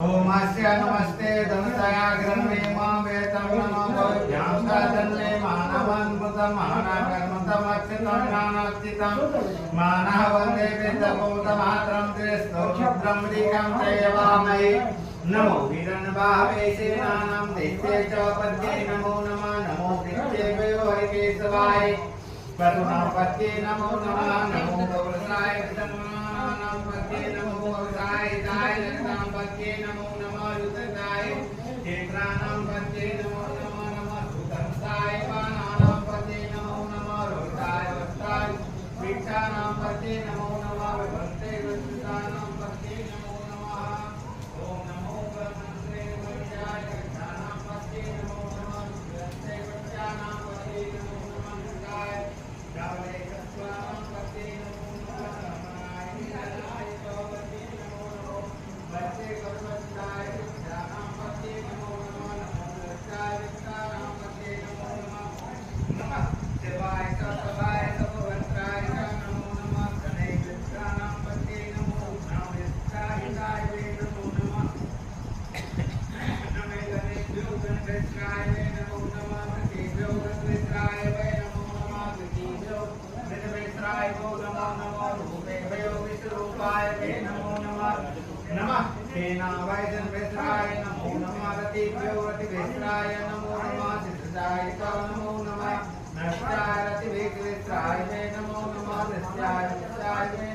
ओमस्य नमस्ते दंसया ग्रन्मे मां वेतं नमो भव्यां साधन्मे मानवन्मुतं मानाकर्मतमच्युतं ज्ञानाच्युतं मानः वन्दे वेदभूतमात्रं त्रिस्तोत्रं लीकं जयवामहे नमो हिरण्यभावे सेनानां दैत्ये च पद्ये नमो नमः नमो कृत्ये हरिकेशवाय करुणापत्ये नमो नमः नमो गौरसाय कृष्णानां पत्ये नमो गौरसाय दाय ललितां पत्ये नमो नमः रुद्रदाय क्षेत्राणां पत्ये नमो नमः नमः सुतंसाय पानानां पत्ये नमो नमः रोहिताय वस्त्राय वृक्षाणां पत्ये नमो नमः विभक्ते वृक्षाणां पत्ये नमो नमः ओम नमो ब्रह्मणे वैद्याय कृष्णानां पत्ये नमो नमः विभक्ते वृक्षाणां पत्ये नमो नमः नित्याय जावले सत्वानां पत्ये नमो नमः समाय निराय पत्ये नमो नमः वैद्य कर्मचाय वृक्षाणां पत्ये नमो नमः नमो वृक्षाय वृक्षाणां पत्ये नमो नमः नमः शिवाय सवाय सर्ववस्त्राय नमो नमः गणेश वृक्षाणां पत्ये नमो नमः वृक्षाय नमो नमः नमे गणेशो गणेशाय नमो नमः केशो गणेशाय नमो नमः केशो गणेशाय नमो नमः रूपेभ्यो विश्वरूपाय नमो नमः नमः सेनावाय गणेशाय नमो नमः रतिभ्यो रतिवेशाय नमो नमः चित्राय नमो नमः नष्टाय रतिवेशाय नमो नमः नष्टाय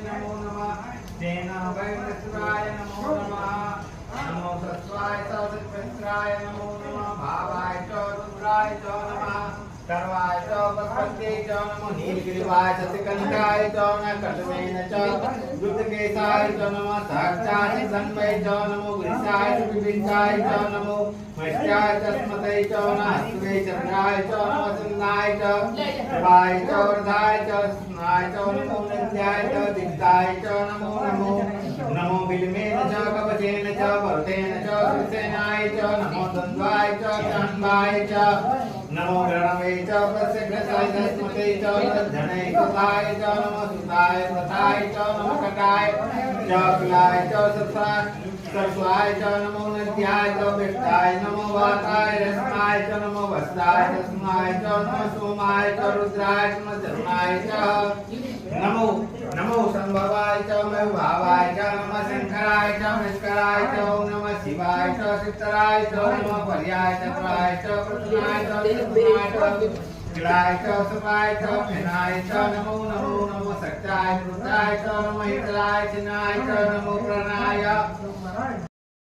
नमो नमः सेनावाय गणेशाय नमो नमः नमो सत्वाय सत्पत्राय नमो नमः भावाय च रुद्राय च नमः सर्वाय च वसन्ते च नमो नीलगिरिवाय सतिकंकाय च नकटमेन च दुर्गेशाय च नमः साक्षात् सन्मय च नमो गुरिशाय विविचाय च नमो मत्स्याय तस्मते च नमस्ते चंद्राय च नमः सुन्नाय च शिवाय च वरदाय च स्नाय च नमो नित्याय च दिक्ताय च नमो नमो नमो बिलमेन च कवचेन च वरतेन च सुसेनाय च नमो द्वन्द्वाय च चण्डाय च नमो गणवे च प्रसिद्धसाय तस्मते च धनै सुताय च नमो सुताय प्रथाय च नमो कटाय च कुलाय च सरस्वाय च नमो नद्याय च विष्टाय नमो वाताय रस्माय च नमो वस्ताय तस्माय च नमो सोमाय च रुद्राय च धर्माय च नमो नमो संभवाय च भावाय च नमः शंकराय च निष्कराय च नमः शिवाय च सिद्धराय च नमः पर्याय च त्राय च प्रथमाय च गिराय च सपाय च फिनाय च नमो नमो नमो सत्याय रुद्राय च नमः हितराय चिनाय च नमो प्रणाय